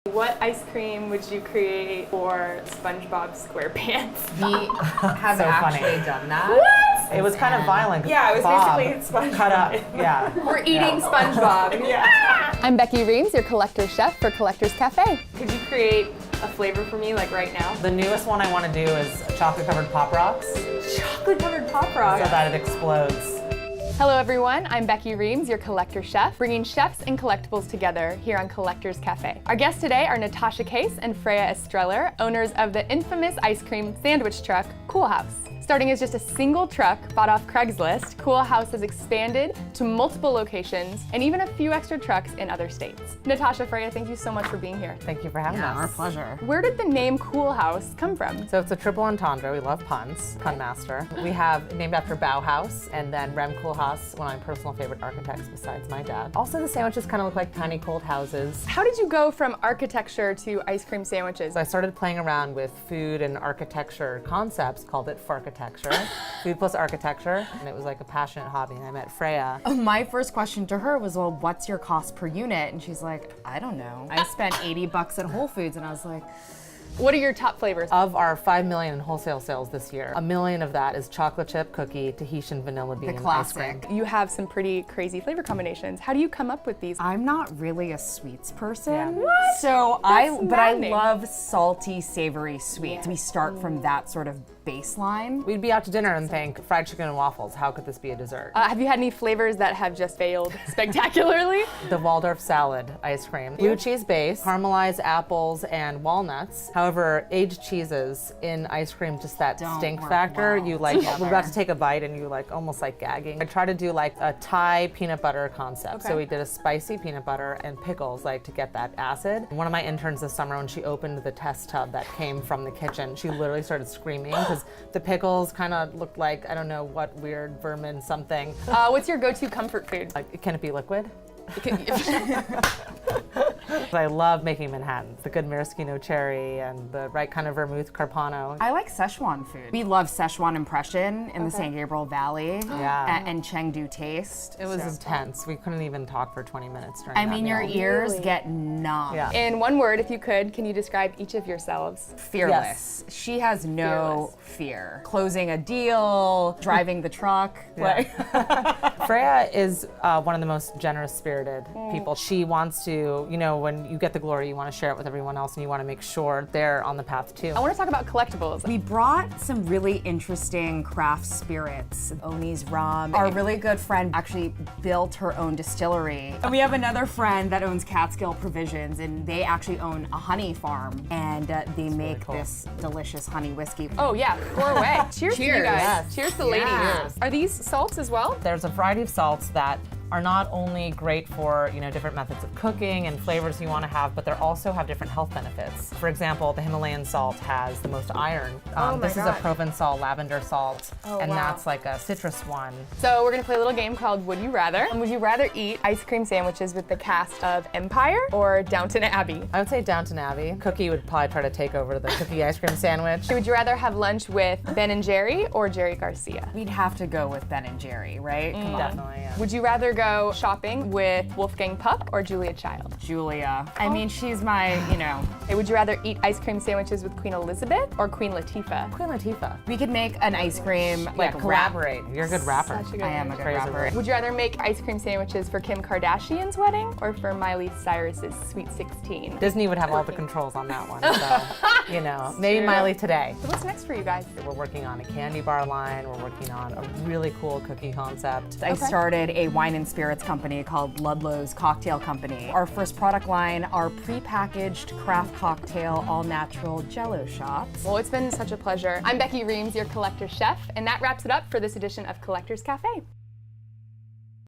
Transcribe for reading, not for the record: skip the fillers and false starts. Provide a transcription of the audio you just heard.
What ice cream would you create for SpongeBob SquarePants? We have So actually funny. done that. What? It was kind of violent. Yeah, it was Bob basically SpongeBob. cut up. Yeah. We're eating SpongeBob. Yeah. I'm Becky Reams, your collector's chef for Collector's Cafe. Could you create a flavor for me, like right now? The newest one I want to do is chocolate-covered Pop Rocks, Chocolate-covered Pop Rocks. so that it explodes. Hello everyone, I'm Becky Reams, your collector chef, bringing chefs and collectibles together here on Collector's Cafe. Our guests today are Natasha Case and Freya Estreller, owners of the infamous ice cream sandwich truck, Coolhaus. Starting as just a single truck bought off Craigslist, Coolhaus has expanded to multiple locations and even a few extra trucks in other states. Natasha, Freya, thank you so much for being here. Thank you for having us. Our pleasure. Where did the name Coolhaus come from? So it's a triple entendre. We love puns, pun master. We have named after Bauhaus and then Rem Coolhaus, one of my personal favorite architects besides my dad. Also, the sandwiches kind of look like tiny cold houses. How did you go from architecture to ice cream sandwiches? So I started playing around with food and architecture concepts, called it Farkitecture, food plus architecture, and it was like a passionate hobby. And I met Freya. My first question to her was, well, what's your cost per unit? And she's like, I don't know. I spent $80 at Whole Foods, and I was like, What are your top flavors? Of our 5 million in wholesale sales this year, 1 million of that is chocolate chip cookie, Tahitian vanilla bean ice cream. classic. You have some pretty crazy flavor combinations. How do you come up with these? I'm not really a sweets person. Yeah. What? So That's but I maddening. love salty, savory sweets. We start from that sort of baseline. We'd be out to dinner and think, fried chicken and waffles, how could this be a dessert? Have you had any flavors that have just failed spectacularly? The Waldorf salad ice cream. Blue cheese base, caramelized apples and walnuts. However, aged cheeses in ice cream, just that Don't stink work factor, well you like, together. we're about to take a bite and you like almost like gagging. I try to do like a Thai peanut butter concept. So Okay. we did a spicy peanut butter and pickles, like to get that acid. One of my interns this summer, when she opened the test tub that came from the kitchen, she literally started screaming because the pickles kind of looked like, I don't know what weird vermin something. What's your go-to comfort food? Like, can it be liquid? I love making Manhattans, the good maraschino cherry and the right kind of vermouth carpano. I like Szechuan food. We love Szechuan impression in the San Gabriel Valley. Yeah. And Chengdu taste. It was intense. We couldn't even talk for 20 minutes during I that mean, your meal. ears get numb. Yeah. In one word, if you could, can you describe each of yourselves? Fearless. She has no fear. Closing a deal, driving the truck. Like, Freya is one of the most generous-spirited people. She wants to, you know, when you get the glory, you want to share it with everyone else and you want to make sure they're on the path too. I want to talk about collectibles. we brought some really interesting craft spirits. Oni's rum. Our really good friend actually built her own distillery. And we have another friend that owns Catskill Provisions, and they actually own a honey farm, and they make cool. this delicious honey whiskey. Oh yeah, pour away. Cheers to you Cheers. guys. Yes. Cheers to ladies. Yes. Are these salts as well? There's a variety of salts that are not only great for, you know, different methods of cooking and flavors you want to have, but they also have different health benefits. For example, the Himalayan salt has the most iron. Oh my this is God. a Provençal lavender salt, Oh, and wow. that's like a citrus one. So we're gonna play a little game called Would You Rather? Would you rather eat ice cream sandwiches with the cast of Empire or Downton Abbey? I would say Downton Abbey. Cookie would probably try to take over the cookie ice cream sandwich. Would you rather have lunch with Ben and Jerry or Jerry Garcia? We'd have to go with Ben and Jerry, right? Come on. Definitely, yeah. Would you rather go shopping with Wolfgang Puck or Julia Child? Julia. I mean, she's my, you know. Hey, would you rather eat ice cream sandwiches with Queen Elizabeth or Queen Latifah? Queen Latifah. We could make an ice cream, Like like rap. collaborate. You're a good rapper. Such a good I am a one. good Crazy rapper. word. Would you rather make ice cream sandwiches for Kim Kardashian's wedding or for Miley Cyrus's Sweet 16? Disney would have all the controls on that one, so, you know, maybe true. Miley today. So what's next for you guys? We're working on a candy bar line. We're working on a really cool cookie concept. I started a wine and spirits company called Ludlow's Cocktail Company. Our first product line are pre-packaged craft cocktail, all-natural Jell-O shots. Well, it's been such a pleasure. I'm Becky Reams, your collector chef, and that wraps it up for this edition of Collector's Cafe.